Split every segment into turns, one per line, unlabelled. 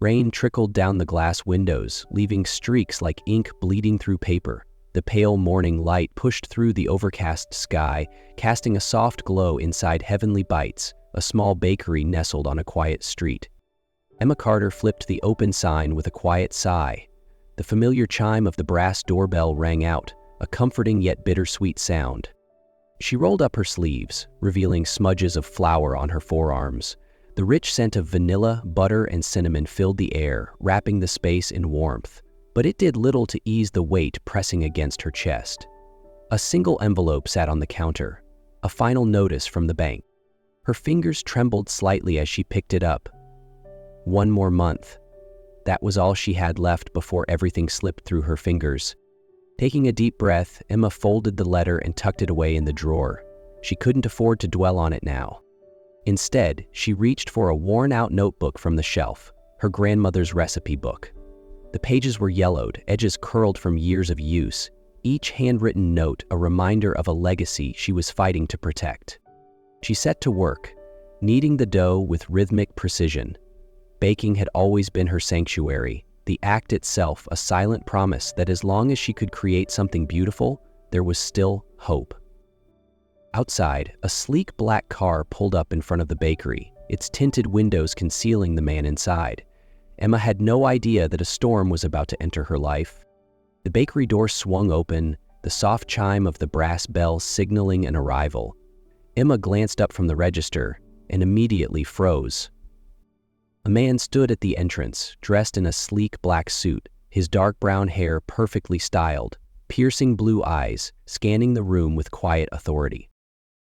Rain trickled down the glass windows, leaving streaks like ink bleeding through paper. The pale morning light pushed through the overcast sky, casting a soft glow inside Heavenly Bites, a small bakery nestled on a quiet street. Emma Carter flipped the open sign with a quiet sigh. The familiar chime of the brass doorbell rang out, a comforting yet bittersweet sound. She rolled up her sleeves, revealing smudges of flour on her forearms. The rich scent of vanilla, butter, and cinnamon filled the air, wrapping the space in warmth. But it did little to ease the weight pressing against her chest. A single envelope sat on the counter, a final notice from the bank. Her fingers trembled slightly as she picked it up. One more month. That was all she had left before everything slipped through her fingers. Taking a deep breath, Emma folded the letter and tucked it away in the drawer. She couldn't afford to dwell on it now. Instead, she reached for a worn-out notebook from the shelf, her grandmother's recipe book. The pages were yellowed, edges curled from years of use, each handwritten note a reminder of a legacy she was fighting to protect. She set to work, kneading the dough with rhythmic precision. Baking had always been her sanctuary, the act itself a silent promise that as long as she could create something beautiful, there was still hope. Outside, a sleek black car pulled up in front of the bakery, its tinted windows concealing the man inside. Emma had no idea that a storm was about to enter her life. The bakery door swung open, the soft chime of the brass bell signaling an arrival. Emma glanced up from the register and immediately froze. A man stood at the entrance, dressed in a sleek black suit, his dark brown hair perfectly styled, piercing blue eyes, scanning the room with quiet authority.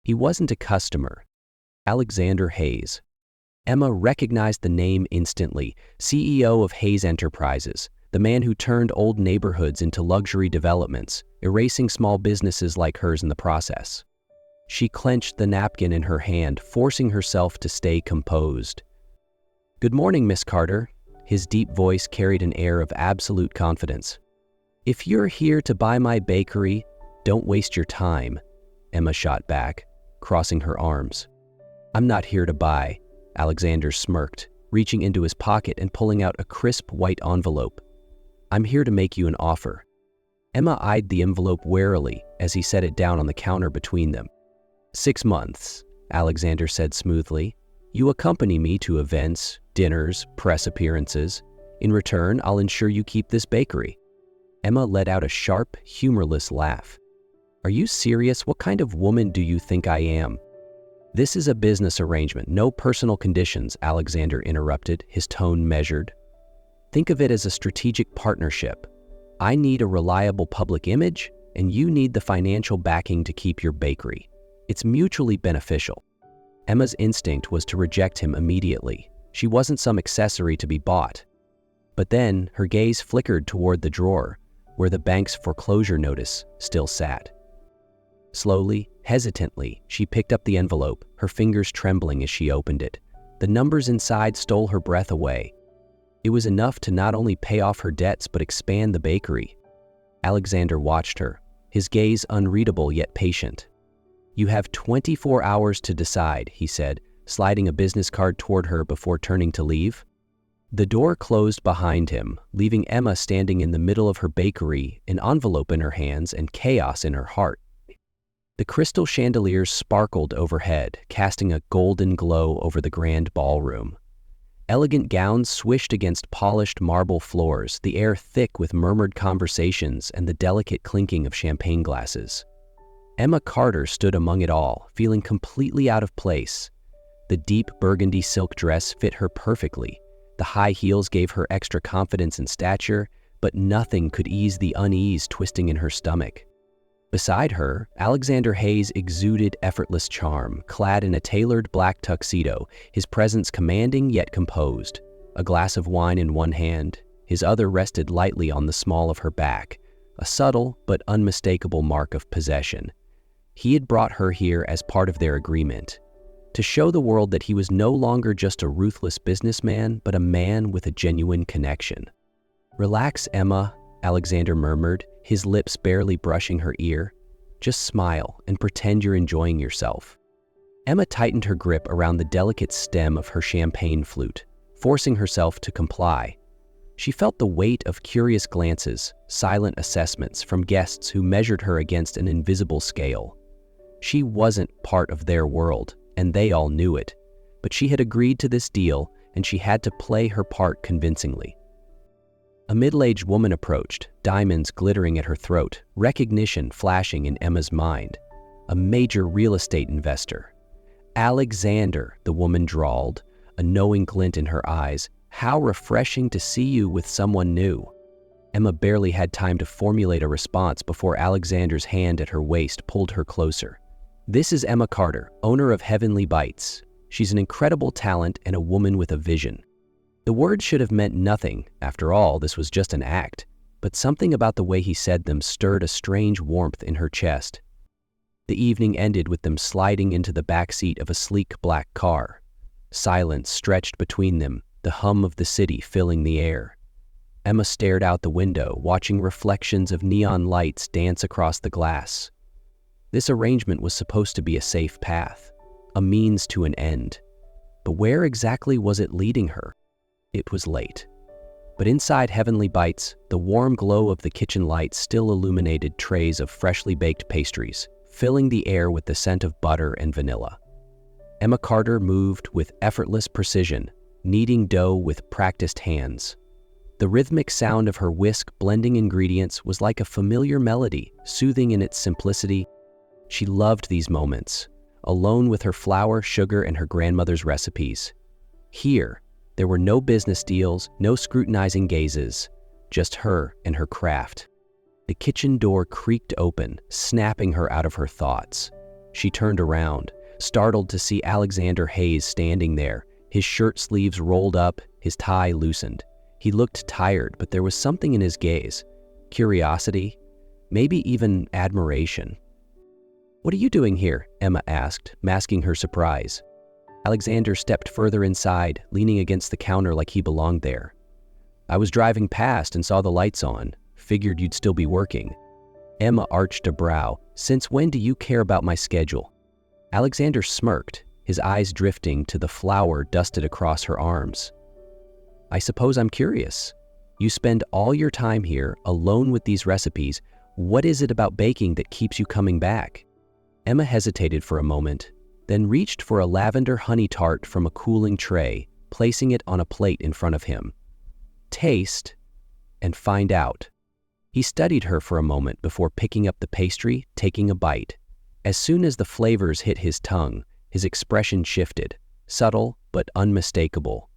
He wasn't a customer. Alexander Hayes. Emma recognized the name instantly, CEO of Hayes Enterprises, the man who turned old neighborhoods into luxury developments, erasing small businesses like hers in the process. She clenched the napkin in her hand, forcing herself to stay composed. "Good morning, Miss Carter." His deep voice carried an air of absolute confidence. "If you're here to buy my bakery, don't waste your time," Emma shot back, crossing her arms. "I'm not here to buy," Alexander smirked, reaching into his pocket and pulling out a crisp white envelope. "I'm here to make you an offer." Emma eyed the envelope warily as he set it down on the counter between them. 6 months, Alexander said smoothly. "You accompany me to events, dinners, press appearances. In return, I'll ensure you keep this bakery." Emma let out a sharp, humorless laugh. "Are you serious? What kind of woman do you think I am?" "This is a business arrangement, no personal conditions," Alexander interrupted, his tone measured. "Think of it as a strategic partnership. I need a reliable public image, and you need the financial backing to keep your bakery. It's mutually beneficial." Emma's instinct was to reject him immediately. She wasn't some accessory to be bought. But then her gaze flickered toward the drawer, where the bank's foreclosure notice still sat. Slowly, hesitantly, she picked up the envelope, her fingers trembling as she opened it. The numbers inside stole her breath away. It was enough to not only pay off her debts but expand the bakery. Alexander watched her, his gaze unreadable yet patient. "You have 24 hours to decide," he said, sliding a business card toward her before turning to leave. The door closed behind him, leaving Emma standing in the middle of her bakery, an envelope in her hands and chaos in her heart. The crystal chandeliers sparkled overhead, casting a golden glow over the grand ballroom. Elegant gowns swished against polished marble floors, the air thick with murmured conversations and the delicate clinking of champagne glasses. Emma Carter stood among it all, feeling completely out of place. The deep burgundy silk dress fit her perfectly. The high heels gave her extra confidence and stature, but nothing could ease the unease twisting in her stomach. Beside her, Alexander Hayes exuded effortless charm, clad in a tailored black tuxedo, his presence commanding yet composed. A glass of wine in one hand, his other rested lightly on the small of her back, a subtle but unmistakable mark of possession. He had brought her here as part of their agreement, to show the world that he was no longer just a ruthless businessman, but a man with a genuine connection. "Relax, Emma," Alexander murmured, his lips barely brushing her ear. "Just smile and pretend you're enjoying yourself." Emma tightened her grip around the delicate stem of her champagne flute, forcing herself to comply. She felt the weight of curious glances, silent assessments from guests who measured her against an invisible scale. She wasn't part of their world, and they all knew it, but she had agreed to this deal, and she had to play her part convincingly. A middle-aged woman approached, diamonds glittering at her throat, recognition flashing in Emma's mind. A major real estate investor. "Alexander," the woman drawled, a knowing glint in her eyes. "How refreshing to see you with someone new." Emma barely had time to formulate a response before Alexander's hand at her waist pulled her closer. "This is Emma Carter, owner of Heavenly Bites. She's an incredible talent and a woman with a vision." The words should have meant nothing. After all, this was just an act. But something about the way he said them stirred a strange warmth in her chest. The evening ended with them sliding into the back seat of a sleek black car. Silence stretched between them, the hum of the city filling the air. Emma stared out the window, watching reflections of neon lights dance across the glass. This arrangement was supposed to be a safe path, a means to an end. But where exactly was it leading her? It was late. But inside Heavenly Bites, the warm glow of the kitchen lights still illuminated trays of freshly baked pastries, filling the air with the scent of butter and vanilla. Emma Carter moved with effortless precision, kneading dough with practiced hands. The rhythmic sound of her whisk blending ingredients was like a familiar melody, soothing in its simplicity. She loved these moments, alone with her flour, sugar, and her grandmother's recipes. Here, there were no business deals, no scrutinizing gazes, just her and her craft. The kitchen door creaked open, snapping her out of her thoughts. She turned around, startled to see Alexander Hayes standing there, his shirt sleeves rolled up, his tie loosened. He looked tired, but there was something in his gaze. Curiosity, maybe even admiration. "What are you doing here?" Emma asked, masking her surprise. Alexander stepped further inside, leaning against the counter like he belonged there. "I was driving past and saw the lights on. Figured you'd still be working." Emma arched a brow. "Since when do you care about my schedule?" Alexander smirked, his eyes drifting to the flour dusted across her arms. "I suppose I'm curious. You spend all your time here, alone with these recipes. What is it about baking that keeps you coming back?" Emma hesitated for a moment, then reached for a lavender honey tart from a cooling tray, placing it on a plate in front of him. "Taste and find out." He studied her for a moment before picking up the pastry, taking a bite. As soon as the flavors hit his tongue, his expression shifted, subtle but unmistakable.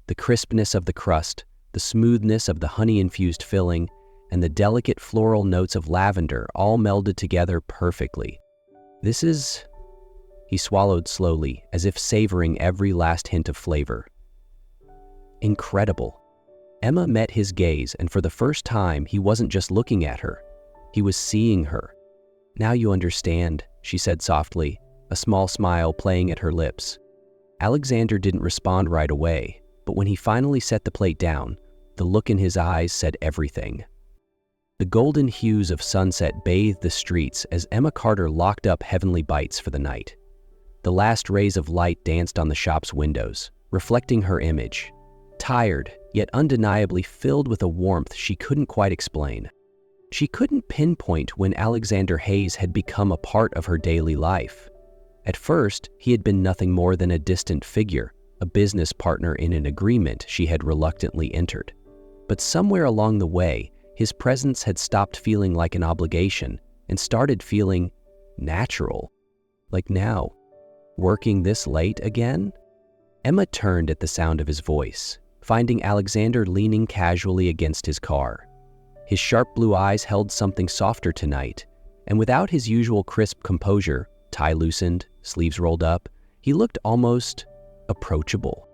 The crispness of the crust, the smoothness of the honey-infused filling, and the delicate floral notes of lavender all melded together perfectly. "This is..." He swallowed slowly, as if savoring every last hint of flavor. "Incredible." Emma met his gaze, and for the first time, he wasn't just looking at her. He was seeing her. "Now you understand," she said softly, a small smile playing at her lips. Alexander didn't respond right away, but when he finally set the plate down, the look in his eyes said everything. The golden hues of sunset bathed the streets as Emma Carter locked up Heavenly Bites for the night. The last rays of light danced on the shop's windows, reflecting her image. Tired, yet undeniably filled with a warmth she couldn't quite explain. She couldn't pinpoint when Alexander Hayes had become a part of her daily life. At first, he had been nothing more than a distant figure, a business partner in an agreement she had reluctantly entered. But somewhere along the way, his presence had stopped feeling like an obligation and started feeling natural. Like now, working this late again? Emma turned at the sound of his voice, finding Alexander leaning casually against his car. His sharp blue eyes held something softer tonight, and without his usual crisp composure, tie loosened, sleeves rolled up, he looked almost approachable.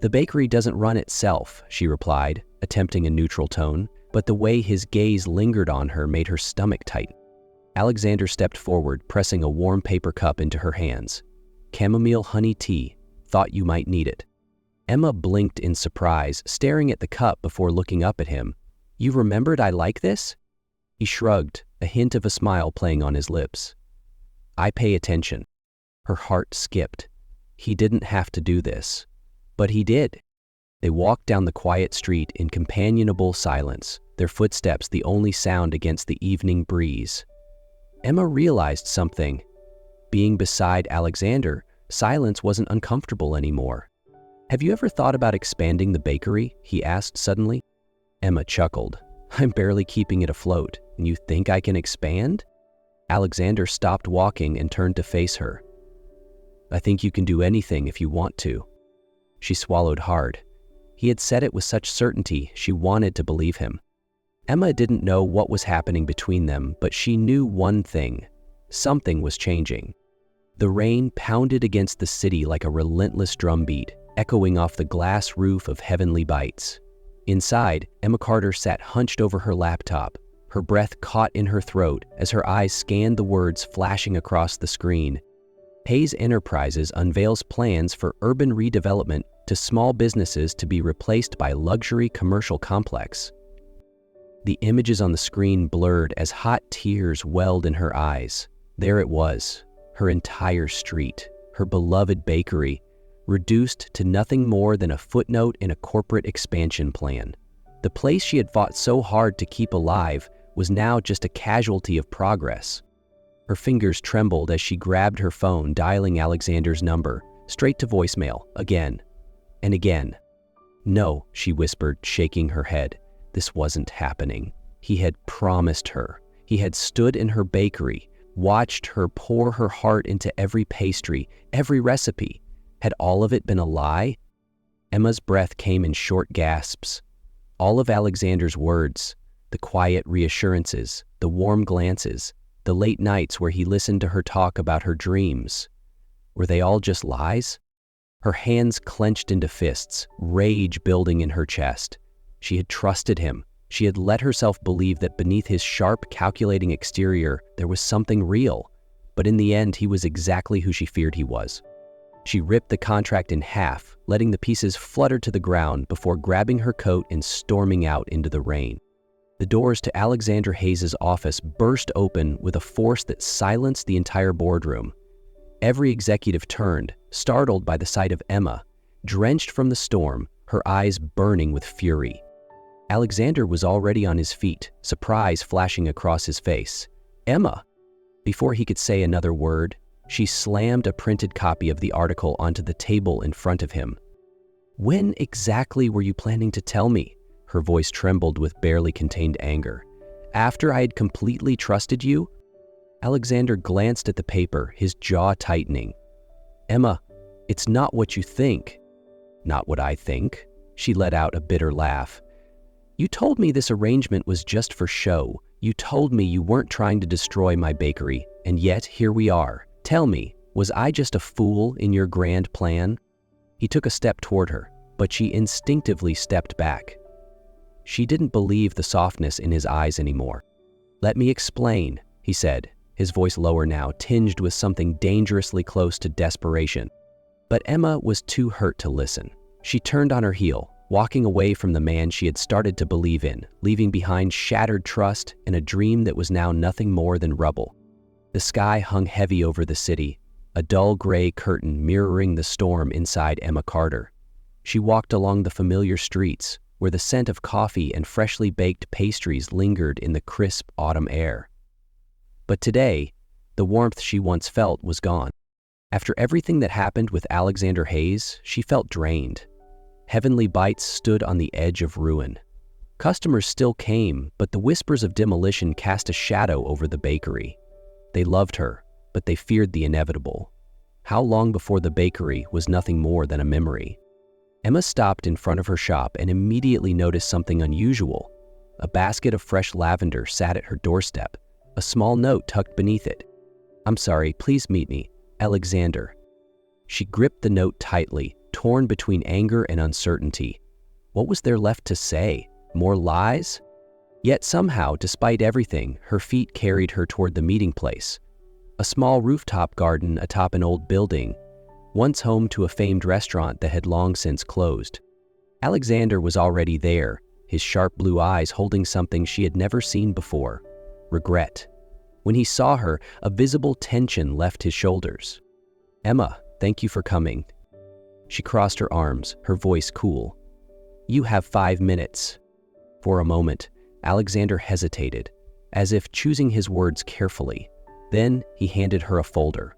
"The bakery doesn't run itself," she replied, attempting a neutral tone, but the way his gaze lingered on her made her stomach tighten. Alexander stepped forward, pressing a warm paper cup into her hands. "Chamomile honey tea. Thought you might need it." Emma blinked in surprise, staring at the cup before looking up at him. "You remembered I like this?" He shrugged, a hint of a smile playing on his lips. "I pay attention." Her heart skipped. He didn't have to do this, but he did. They walked down the quiet street in companionable silence, their footsteps the only sound against the evening breeze. Emma realized something. Being beside Alexander, silence wasn't uncomfortable anymore. "Have you ever thought about expanding the bakery?" he asked suddenly. Emma chuckled. "I'm barely keeping it afloat, and you think I can expand?" Alexander stopped walking and turned to face her. "I think you can do anything if you want to." She swallowed hard. He had said it with such certainty, she wanted to believe him. Emma didn't know what was happening between them, but she knew one thing. Something was changing. The rain pounded against the city like a relentless drumbeat, echoing off the glass roof of Heavenly Bites. Inside, Emma Carter sat hunched over her laptop, her breath caught in her throat as her eyes scanned the words flashing across the screen. Hayes Enterprises unveils plans for urban redevelopment to small businesses to be replaced by luxury commercial complex. The images on the screen blurred as hot tears welled in her eyes. There it was, her entire street, her beloved bakery, reduced to nothing more than a footnote in a corporate expansion plan. The place she had fought so hard to keep alive was now just a casualty of progress. Her fingers trembled as she grabbed her phone, dialing Alexander's number, straight to voicemail, again and again. "No," she whispered, shaking her head. This wasn't happening. He had promised her. He had stood in her bakery, watched her pour her heart into every pastry, every recipe. Had all of it been a lie? Emma's breath came in short gasps. All of Alexander's words, the quiet reassurances, the warm glances, the late nights where he listened to her talk about her dreams, were they all just lies? Her hands clenched into fists, rage building in her chest. She had trusted him. She had let herself believe that beneath his sharp, calculating exterior, there was something real. But in the end, he was exactly who she feared he was. She ripped the contract in half, letting the pieces flutter to the ground before grabbing her coat and storming out into the rain. The doors to Alexander Hayes' office burst open with a force that silenced the entire boardroom. Every executive turned, startled by the sight of Emma, drenched from the storm, her eyes burning with fury. Alexander was already on his feet, surprise flashing across his face. "Emma!" Before he could say another word, she slammed a printed copy of the article onto the table in front of him. "When exactly were you planning to tell me?" Her voice trembled with barely contained anger. "After I had completely trusted you?" Alexander glanced at the paper, his jaw tightening. "Emma, it's not what you think." "Not what I think?" She let out a bitter laugh. "You told me this arrangement was just for show. You told me you weren't trying to destroy my bakery, and yet here we are. Tell me, was I just a fool in your grand plan?" He took a step toward her, but she instinctively stepped back. She didn't believe the softness in his eyes anymore. "Let me explain," he said, his voice lower now, tinged with something dangerously close to desperation. But Emma was too hurt to listen. She turned on her heel, walking away from the man she had started to believe in, leaving behind shattered trust and a dream that was now nothing more than rubble. The sky hung heavy over the city, a dull gray curtain mirroring the storm inside Emma Carter. She walked along the familiar streets, where the scent of coffee and freshly baked pastries lingered in the crisp autumn air. But today, the warmth she once felt was gone. After everything that happened with Alexander Hayes, she felt drained. Heavenly Bites stood on the edge of ruin. Customers still came, but the whispers of demolition cast a shadow over the bakery. They loved her, but they feared the inevitable. How long before the bakery was nothing more than a memory? Emma stopped in front of her shop and immediately noticed something unusual. A basket of fresh lavender sat at her doorstep, a small note tucked beneath it. "I'm sorry, please meet me, Alexander." She gripped the note tightly, torn between anger and uncertainty. What was there left to say? More lies? Yet somehow, despite everything, her feet carried her toward the meeting place. A small rooftop garden atop an old building, once home to a famed restaurant that had long since closed. Alexander was already there, his sharp blue eyes holding something she had never seen before: regret. When he saw her, a visible tension left his shoulders. "Emma, thank you for coming." She crossed her arms, her voice cool. You have 5 minutes. For a moment, Alexander hesitated, as if choosing his words carefully. Then he handed her a folder.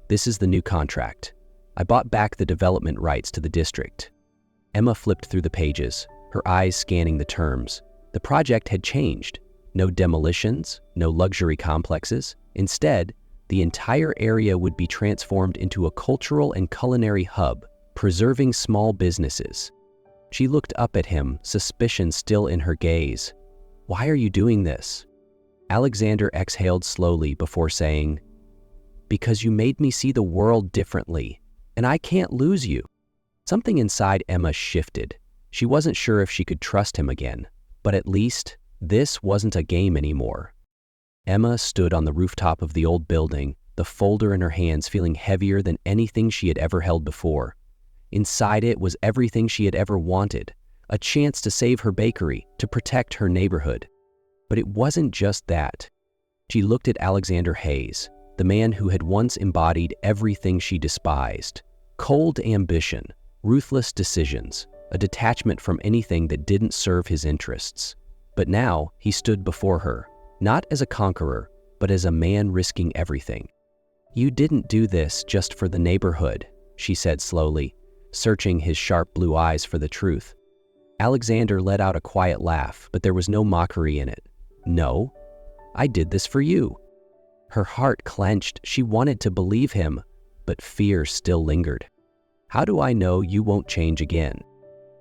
This is the new contract. I bought back the development rights to the district. Emma flipped through the pages, her eyes scanning the terms. The project had changed. No demolitions, no luxury complexes. Instead, the entire area would be transformed into a cultural and culinary hub, preserving small businesses. She looked up at him, suspicion still in her gaze. Why are you doing this? Alexander exhaled slowly before saying, because you made me see the world differently, and I can't lose you. Something inside Emma shifted. She wasn't sure if she could trust him again, but at least this wasn't a game anymore. Emma stood on the rooftop of the old building, the folder in her hands feeling heavier than anything she had ever held before. Inside it was everything she had ever wanted, a chance to save her bakery, to protect her neighborhood. But it wasn't just that. She looked at Alexander Hayes, the man who had once embodied everything she despised. Cold ambition, ruthless decisions, a detachment from anything that didn't serve his interests. But now he stood before her, not as a conqueror, but as a man risking everything. You didn't do this just for the neighborhood, she said slowly, searching his sharp blue eyes for the truth. Alexander let out a quiet laugh, but there was no mockery in it. No, I did this for you. Her heart clenched. She wanted to believe him, but fear still lingered. How do I know you won't change again?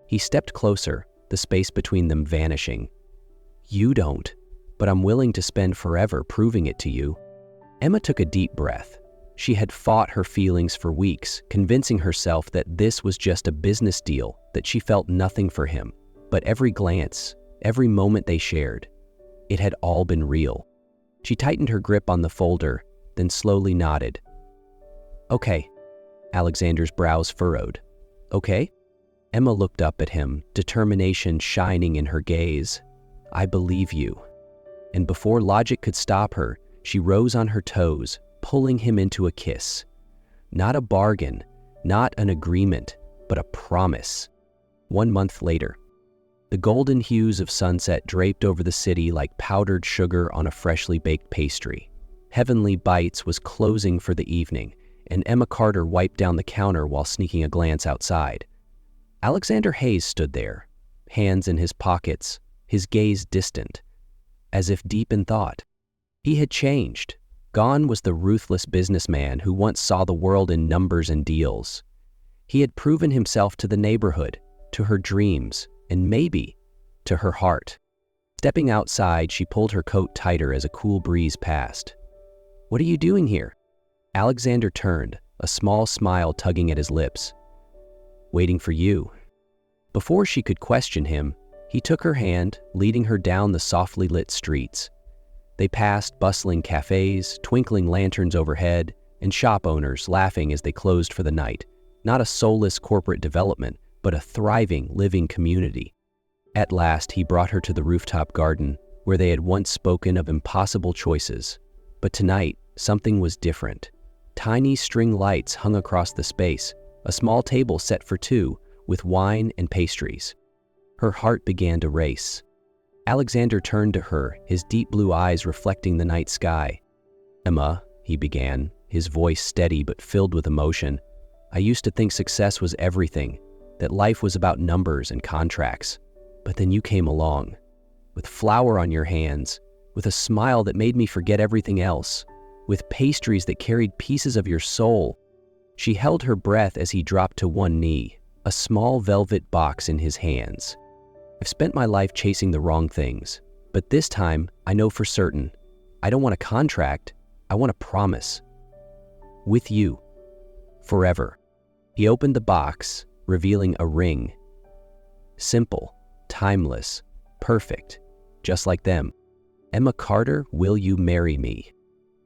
He stepped closer, the space between them vanishing. You don't, but I'm willing to spend forever proving it to you. Emma took a deep breath. She had fought her feelings for weeks, convincing herself that this was just a business deal, that she felt nothing for him. But every glance, every moment they shared, it had all been real. She tightened her grip on the folder, then slowly nodded. Okay. Alexander's brows furrowed. Okay? Emma looked up at him, determination shining in her gaze. I believe you. And before logic could stop her, she rose on her toes, pulling him into a kiss. Not a bargain, not an agreement, but a promise. 1 month later, the golden hues of sunset draped over the city like powdered sugar on a freshly baked pastry. Heavenly Bites was closing for the evening, and Emma Carter wiped down the counter while sneaking a glance outside. Alexander Hayes stood there, hands in his pockets, his gaze distant, as if deep in thought. He had changed. Gone was the ruthless businessman who once saw the world in numbers and deals. He had proven himself to the neighborhood, to her dreams, and maybe to her heart. Stepping outside, she pulled her coat tighter as a cool breeze passed. What are you doing here? Alexander turned, a small smile tugging at his lips. Waiting for you. Before she could question him, he took her hand, leading her down the softly lit streets. They passed bustling cafes, twinkling lanterns overhead, and shop owners laughing as they closed for the night. Not a soulless corporate development, but a thriving, living community. At last, he brought her to the rooftop garden, where they had once spoken of impossible choices. But tonight, something was different. Tiny string lights hung across the space, a small table set for two, with wine and pastries. Her heart began to race. Alexander turned to her, his deep blue eyes reflecting the night sky. Emma, he began, his voice steady but filled with emotion. I used to think success was everything, that life was about numbers and contracts. But then you came along, with flour on your hands, with a smile that made me forget everything else, with pastries that carried pieces of your soul. She held her breath as he dropped to one knee, a small velvet box in his hands. I've spent my life chasing the wrong things, but this time I know for certain. I don't want a contract, I want a promise. With you. Forever. He opened the box, revealing a ring. Simple, timeless, perfect, just like them. Emma Carter, will you marry me?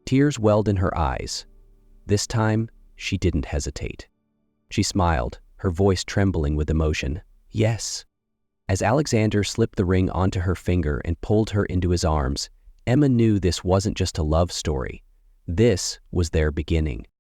Tears welled in her eyes. This time, she didn't hesitate. She smiled, her voice trembling with emotion. Yes. As Alexander slipped the ring onto her finger and pulled her into his arms, Emma knew this wasn't just a love story. This was their beginning.